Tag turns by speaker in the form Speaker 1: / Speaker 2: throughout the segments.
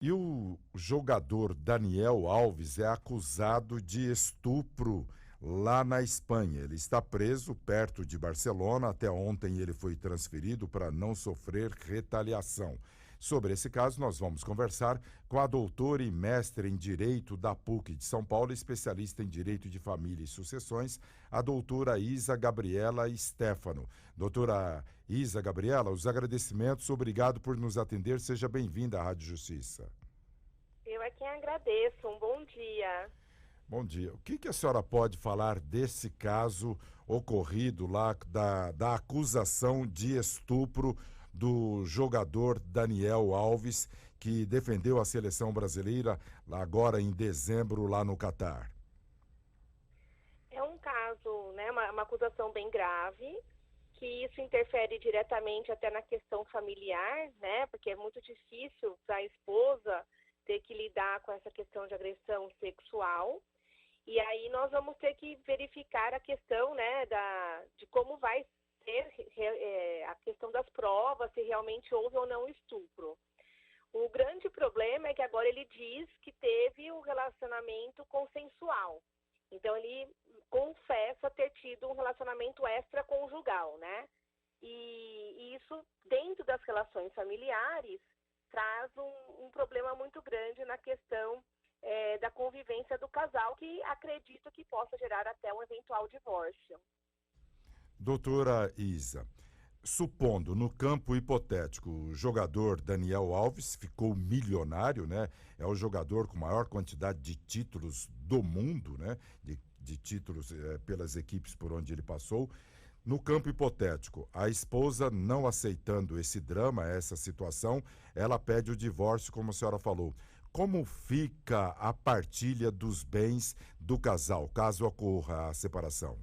Speaker 1: E o jogador Daniel Alves é acusado de estupro lá na Espanha. Ele está preso perto de Barcelona. Até ontem ele foi transferido para não sofrer retaliação. Sobre esse caso, nós vamos conversar com a doutora e mestre em Direito da PUC de São Paulo, especialista em Direito de Família e Sucessões, a doutora Isa Gabriela Stefano. Doutora Isa Gabriela, os agradecimentos, obrigado por nos atender, seja bem-vinda à Rádio Justiça.
Speaker 2: Eu é quem agradeço. Um bom dia.
Speaker 1: Bom dia. O que a senhora pode falar desse caso ocorrido lá da acusação de estupro do jogador Daniel Alves, que defendeu a seleção brasileira agora em dezembro lá no Catar?
Speaker 2: É um caso, né, uma acusação bem grave, que isso interfere diretamente até na questão familiar, né, porque é muito difícil para a esposa ter que lidar com essa questão de agressão sexual. E aí nós vamos ter que verificar a questão, né, de como vai ser a questão das provas, se realmente houve ou não estupro. O grande problema é que agora ele diz que teve um relacionamento consensual. Então ele confessa ter tido um relacionamento extraconjugal, né? E isso, dentro das relações familiares, traz um problema muito grande na questão da convivência do casal, que acredito que possa gerar até um eventual divórcio.
Speaker 1: Doutora Isa, supondo no campo hipotético o jogador Daniel Alves ficou milionário, né? É o jogador com maior quantidade de títulos do mundo, né? De títulos pelas equipes por onde ele passou. No campo hipotético, a esposa não aceitando esse drama, essa situação, ela pede o divórcio, como a senhora falou. Como fica a partilha dos bens do casal, caso ocorra a separação?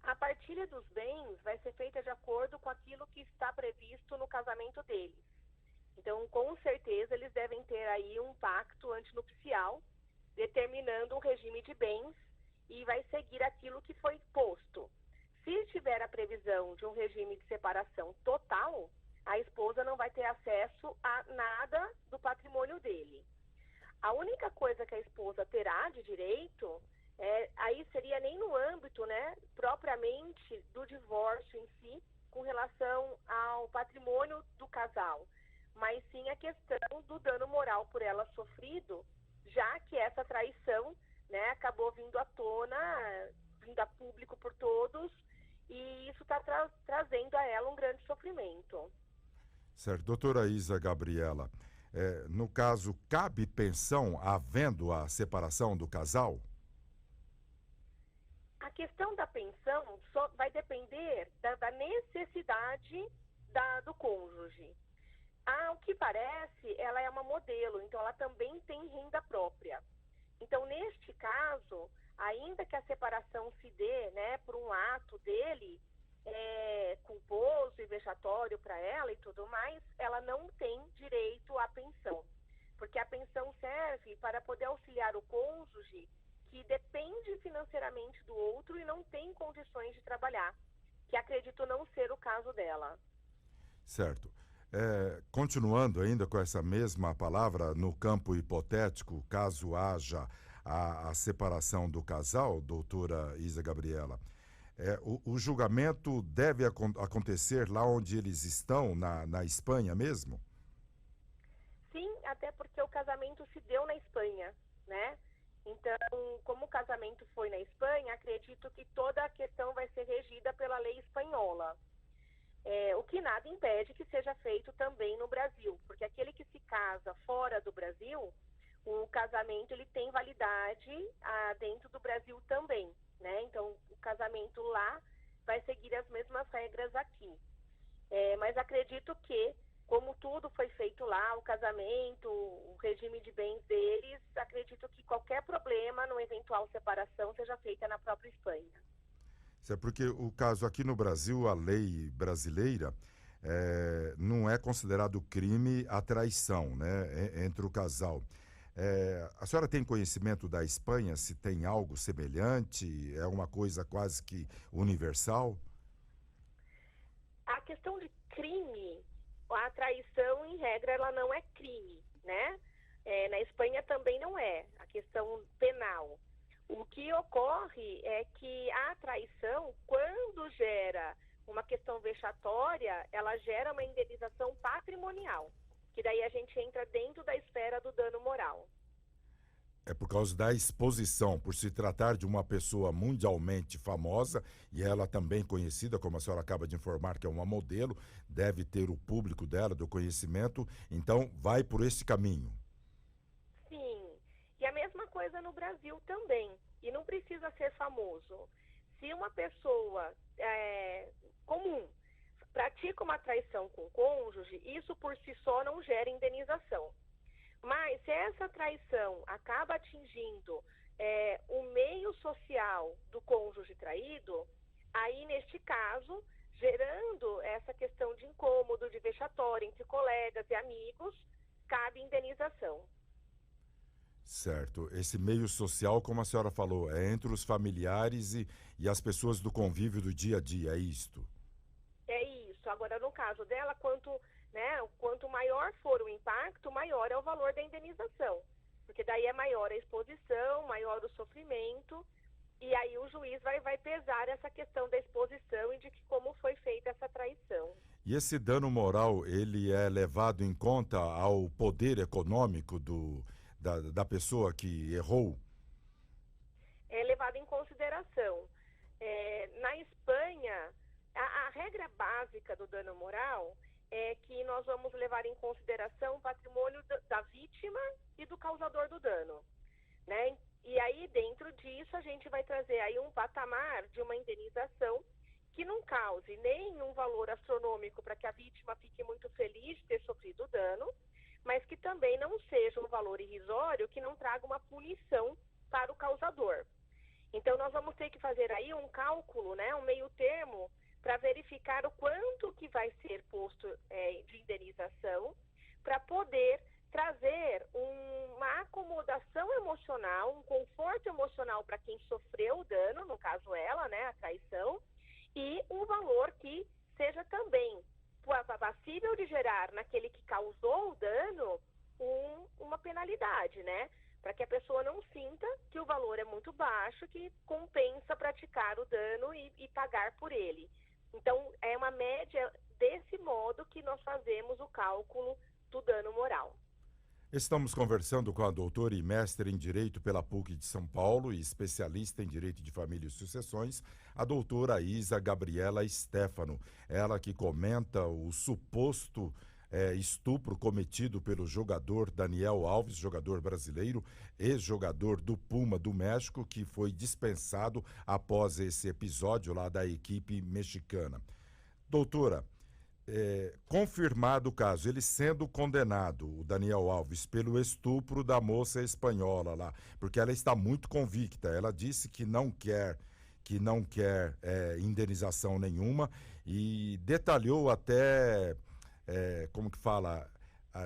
Speaker 2: A partilha dos bens vai ser feita de acordo com aquilo que está previsto no casamento deles. Então, com certeza, eles devem ter aí um pacto antinupcial, determinando um regime de bens, e vai seguir aquilo que foi posto. Se tiver a previsão de um regime de separação total, a esposa não vai ter acesso a nada do patrimônio dele. A única coisa que a esposa terá de direito, aí seria nem no âmbito, né, propriamente do divórcio em si, com relação ao patrimônio do casal, mas sim a questão do dano moral por ela sofrido, já que essa traição, né, acabou vindo à tona, vindo a público por todos, e isso está trazendo a ela um grande sofrimento.
Speaker 1: Certo. Doutora Isa Gabriela, no caso, cabe pensão havendo a separação do casal?
Speaker 2: A questão da pensão só vai depender da necessidade do cônjuge. Ao que parece, ela é uma modelo, então ela também tem renda própria. Então, neste caso, ainda que a separação se dê, né, por um ato dele, culposo e vexatório para ela e tudo mais, ela não tem direito à pensão. Porque a pensão serve para poder auxiliar o cônjuge que depende financeiramente do outro e não tem condições de trabalhar, que acredito não ser o caso dela.
Speaker 1: Certo. Continuando ainda com essa mesma palavra, no campo hipotético, caso haja a separação do casal, doutora Isa Gabriela, o julgamento deve acontecer lá onde eles estão, na Espanha mesmo?
Speaker 2: Sim, até porque o casamento se deu na Espanha, né? Então, como o casamento foi na Espanha, acredito que toda a questão vai ser regida pela lei espanhola. O que nada impede que seja feito também no Brasil, porque aquele que se casa fora do Brasil, o casamento ele tem validade dentro do Brasil também, né? Então, o casamento lá vai seguir as mesmas regras aqui. Mas acredito que, como tudo foi feito lá, o casamento, o regime de bens deles, acredito que qualquer problema, numa eventual separação, seja feita na própria Espanha.
Speaker 1: Isso é porque o caso aqui no Brasil, a lei brasileira, não é considerado crime a traição, né, entre o casal. A senhora tem conhecimento da Espanha, se tem algo semelhante? É uma coisa quase que universal?
Speaker 2: A questão de crime, a traição, em regra, ela não é crime, né? Na Espanha também não é a questão penal. O que ocorre é que a traição, quando gera uma questão vexatória, ela gera uma indenização patrimonial, que daí a gente entra dentro da esfera do dano moral.
Speaker 1: É por causa da exposição, por se tratar de uma pessoa mundialmente famosa e ela também conhecida, como a senhora acaba de informar, que é uma modelo, deve ter o público dela, do conhecimento, então vai por esse caminho.
Speaker 2: Sim, e a mesma coisa no Brasil também, e não precisa ser famoso. Se uma pessoa comum pratica uma traição com o cônjuge, isso por si só não gera indenização. Mas se essa traição acaba atingindo o meio social do cônjuge traído, aí neste caso, gerando essa questão de incômodo, de vexatório entre colegas e amigos, cabe indenização.
Speaker 1: Certo. Esse meio social, como a senhora falou, é entre os familiares e as pessoas do convívio do dia a dia, é isto?
Speaker 2: É isso. Agora, no caso dela, quanto maior for o impacto, maior é o valor da indenização. Porque daí é maior a exposição, maior o sofrimento, e aí o juiz vai pesar essa questão da exposição e de como foi feita essa traição.
Speaker 1: E esse dano moral, ele é levado em conta ao poder econômico da pessoa que errou?
Speaker 2: É levado em consideração. Na Espanha, a regra básica do dano moral é que nós vamos levar em consideração o patrimônio da vítima e do causador do dano, né? E aí, dentro disso, a gente vai trazer aí um patamar de uma indenização que não cause nenhum valor astronômico para que a vítima fique muito feliz de ter sofrido o dano, mas que também não seja um valor irrisório que não traga uma punição para o causador. Então, nós vamos ter que fazer aí um cálculo, né, um meio termo, para verificar o quanto que vai ser posto de indenização, para poder trazer uma acomodação emocional, um conforto emocional para quem sofreu o dano, no caso ela, né, a traição, e um valor que seja também passível de gerar naquele que causou o dano uma penalidade, né? Para que a pessoa não sinta que o valor é muito baixo, que compensa praticar o dano e pagar por ele. Então, é uma média desse modo que nós fazemos o cálculo do dano moral.
Speaker 1: Estamos conversando com a doutora e mestre em Direito pela PUC de São Paulo e especialista em Direito de Família e Sucessões, a doutora Isa Gabriela Stefano. Ela que comenta o suposto estupro cometido pelo jogador Daniel Alves, jogador brasileiro, ex-jogador do Puma do México, que foi dispensado após esse episódio lá da equipe mexicana. Doutora, confirmado o caso, ele sendo condenado, o Daniel Alves, pelo estupro da moça espanhola lá, porque ela está muito convicta, ela disse que não quer indenização nenhuma e detalhou até, como que fala,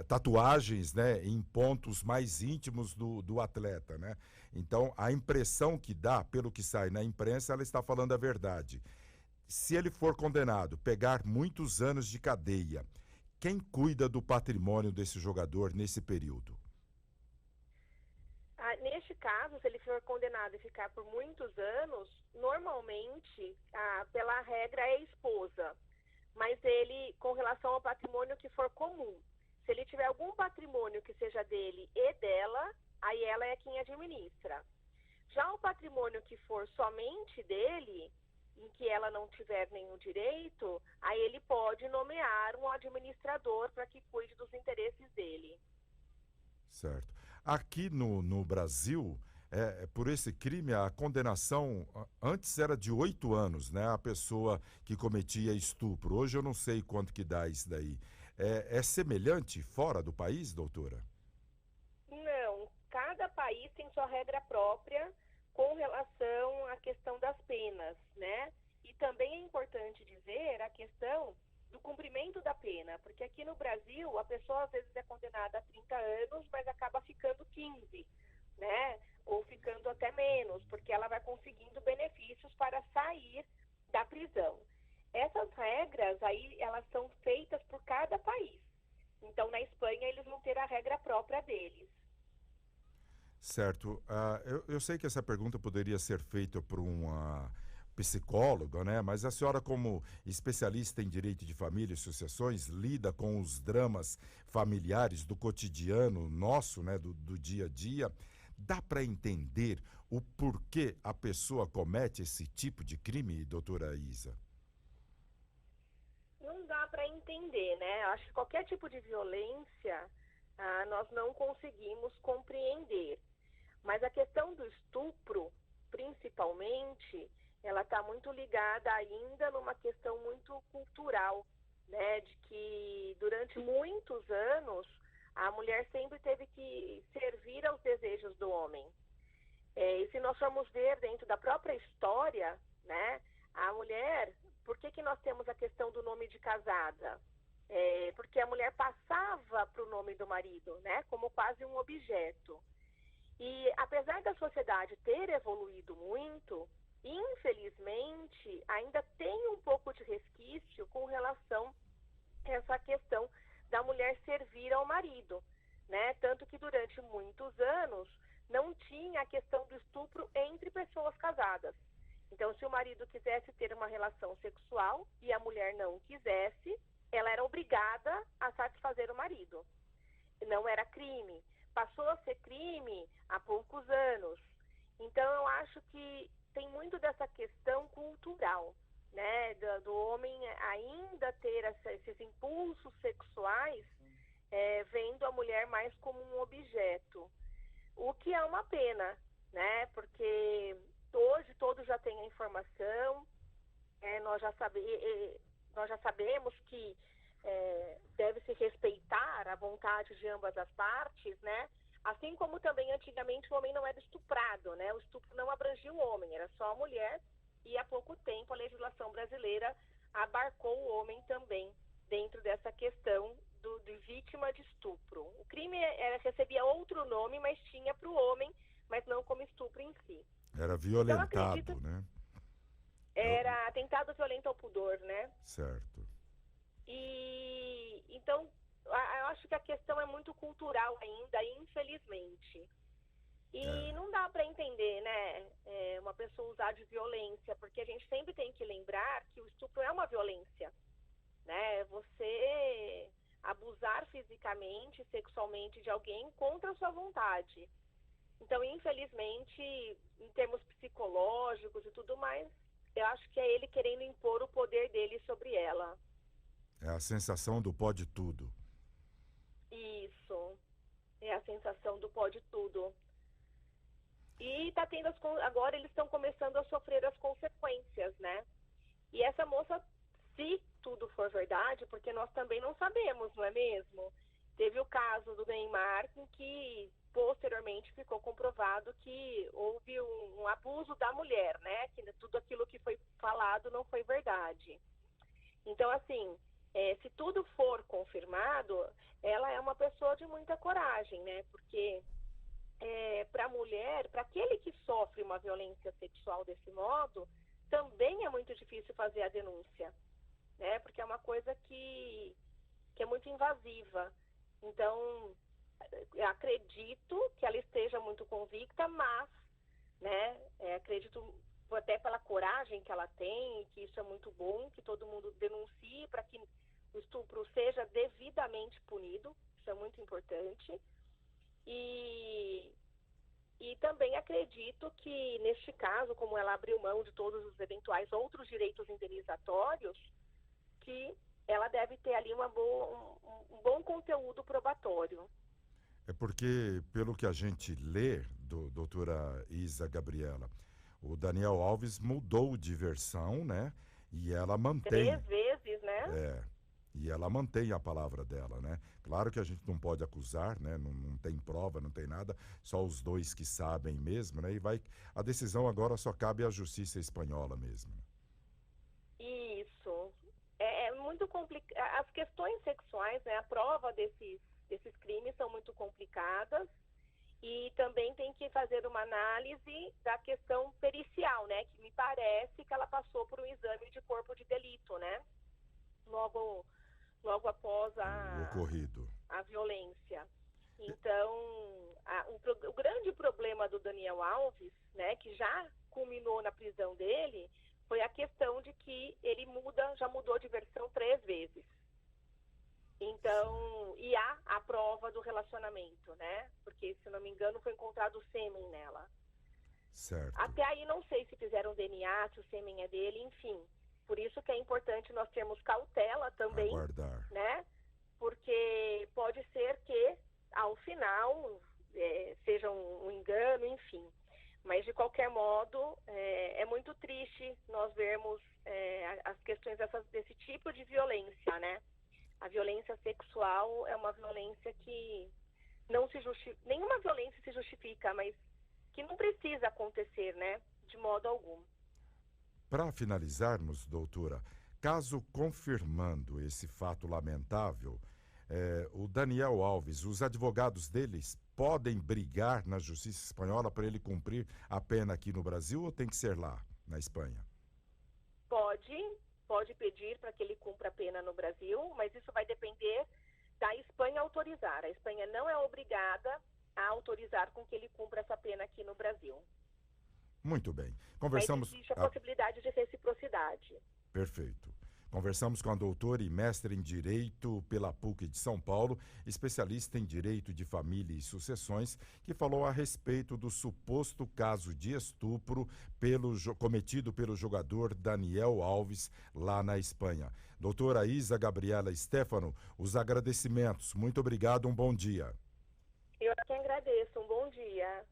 Speaker 1: tatuagens, né, em pontos mais íntimos do atleta, né? Então, a impressão que dá, pelo que sai na imprensa, ela está falando a verdade. Se ele for condenado, pegar muitos anos de cadeia, quem cuida do patrimônio desse jogador nesse período?
Speaker 2: Neste caso, se ele for condenado e ficar por muitos anos, normalmente, pela regra, é a esposa. Mas ele, com relação ao patrimônio que for comum, se ele tiver algum patrimônio que seja dele e dela, aí ela é quem administra. Já o patrimônio que for somente dele, em que ela não tiver nenhum direito, aí ele pode nomear um administrador para que cuide dos interesses dele.
Speaker 1: Certo. Aqui no Brasil, por esse crime, a condenação antes era de 8 anos, né? A pessoa que cometia estupro. Hoje eu não sei quanto que dá isso daí. É semelhante fora do país, doutora?
Speaker 2: Não. Cada país tem sua regra própria com relação à questão das penas, né? E também é importante dizer a questão do cumprimento da pena, porque aqui no Brasil a pessoa às vezes é condenada a 30 anos, mas acaba ficando 15, né? Ou ficando até menos, porque ela vai conseguindo benefícios para sair da prisão. Essas regras aí, elas são feitas por cada país. Então, na Espanha, eles vão ter a regra própria deles.
Speaker 1: Certo. Eu sei que essa pergunta poderia ser feita por uma psicóloga, né? Mas a senhora, como especialista em direito de família e associações, lida com os dramas familiares do cotidiano nosso, né? Do dia a dia. Dá para entender o porquê a pessoa comete esse tipo de crime, doutora Isa?
Speaker 2: Não dá para entender, né? Acho que qualquer tipo de violência, nós não conseguimos compreender. Mas a questão do estupro, principalmente, ela está muito ligada ainda numa questão muito cultural, né? De que durante muitos anos a mulher sempre teve que servir aos desejos do homem. E se nós formos ver dentro da própria história, né? A mulher, por que que nós temos a questão do nome de casada? Porque a mulher passava para o nome do marido, né? Como quase um objeto. E apesar da sociedade ter evoluído muito, infelizmente ainda tem um pouco de resquício com relação a essa questão da mulher servir ao marido, né? Tanto que durante muitos anos não tinha a questão do estupro entre pessoas casadas. Então, se o marido quisesse ter uma relação sexual e a mulher não quisesse, ela era obrigada a satisfazer o marido. Não era crime. Passou a ser crime há poucos anos. Então, eu acho que tem muito dessa questão cultural, né? Do homem ainda ter esses impulsos sexuais, vendo a mulher mais como um objeto. O que é uma pena, né? Porque hoje todos já têm a informação, nós já sabemos que deve-se respeitar a vontade de ambas as partes, né? Assim como também antigamente o homem não era estuprado, né? O estupro não abrangia o homem, era só a mulher, e há pouco tempo a legislação brasileira abarcou o homem também dentro dessa questão de vítima de estupro. O crime recebia outro nome, mas tinha para o homem, mas não como estupro em si.
Speaker 1: Era
Speaker 2: Então acredito
Speaker 1: violentado, né?
Speaker 2: era atentado violento ao pudor, né?
Speaker 1: Certo.
Speaker 2: E então eu acho que a questão é muito cultural ainda, infelizmente. E
Speaker 1: É.
Speaker 2: não dá para entender, né, uma pessoa usar de violência, porque a gente sempre tem que lembrar que o estupro é uma violência, né? Você abusar fisicamente, sexualmente de alguém contra a sua vontade. Então, infelizmente, em termos psicológicos e tudo mais, eu acho que é ele querendo impor o poder dele sobre ela.
Speaker 1: É a sensação do pode tudo.
Speaker 2: Isso. É a sensação do pode tudo. E tá tendo agora eles estão começando a sofrer as consequências, né? E essa moça, se tudo for verdade, porque nós também não sabemos, não é mesmo? Teve o caso do Neymar, em que posteriormente ficou comprovado que houve um abuso da mulher, né? Que tudo aquilo que foi falado não foi verdade. Então, assim, se tudo for confirmado, ela é uma pessoa de muita coragem, né? Porque para a mulher, para aquele que sofre uma violência sexual desse modo, também é muito difícil fazer a denúncia, né? Porque é uma coisa que é muito invasiva. Então, eu acredito que ela esteja muito convicta, mas, né, acredito até pela coragem que ela tem, que isso é muito bom, que todo mundo denuncie para que o estupro seja devidamente punido, isso é muito importante. E também acredito que, neste caso, como ela abriu mão de todos os eventuais outros direitos indenizatórios, que ela deve ter ali um bom conteúdo probatório.
Speaker 1: É porque, pelo que a gente lê, doutora Isa Gabriela, o Daniel Alves mudou de versão, né? E ela mantém.
Speaker 2: 3 vezes, né?
Speaker 1: E ela mantém a palavra dela, né? Claro que a gente não pode acusar, né? Não tem prova, não tem nada, só os dois que sabem mesmo, né? A decisão agora só cabe à justiça espanhola mesmo.
Speaker 2: Isso. É muito complicado. As questões sexuais, né? A prova desses crimes são muito complicadas. E também tem que fazer uma análise da questão pericial, né? Que me parece que ela passou por um exame de corpo de delito, né? Logo após
Speaker 1: O ocorrido.
Speaker 2: a violência. Então, o grande problema do Daniel Alves, né, que já culminou na prisão dele, foi a questão de que ele já mudou de versão 3 vezes. Então, e há a prova do relacionamento, né? Porque, se não me engano, foi encontrado sêmen nela.
Speaker 1: Certo.
Speaker 2: Até aí não sei se fizeram DNA, se o sêmen é dele, enfim. Por isso que é importante nós termos cautela também,
Speaker 1: Aguardar.
Speaker 2: né? Porque pode ser que, ao final, seja um engano, enfim. Mas, de qualquer modo, é muito triste nós vermos as questões desse tipo de violência, né? A violência sexual é uma violência que não se justifica, nenhuma violência se justifica, mas que não precisa acontecer, né? De modo algum.
Speaker 1: Para finalizarmos, doutora, caso confirmando esse fato lamentável, o Daniel Alves, os advogados deles podem brigar na justiça espanhola para ele cumprir a pena aqui no Brasil ou tem que ser lá, na Espanha?
Speaker 2: Pode pedir para que ele cumpra a pena no Brasil, mas isso vai depender da Espanha autorizar. A Espanha não é obrigada a autorizar com que ele cumpra essa pena aqui no Brasil.
Speaker 1: Muito bem. Conversamos.
Speaker 2: Mas existe a possibilidade de reciprocidade.
Speaker 1: Perfeito. Conversamos com a doutora e mestre em Direito pela PUC de São Paulo, especialista em Direito de Família e Sucessões, que falou a respeito do suposto caso de estupro cometido pelo jogador Daniel Alves lá na Espanha. Doutora Isa Gabriela Stefano, os agradecimentos. Muito obrigado, um bom dia.
Speaker 2: Eu que agradeço, um bom dia.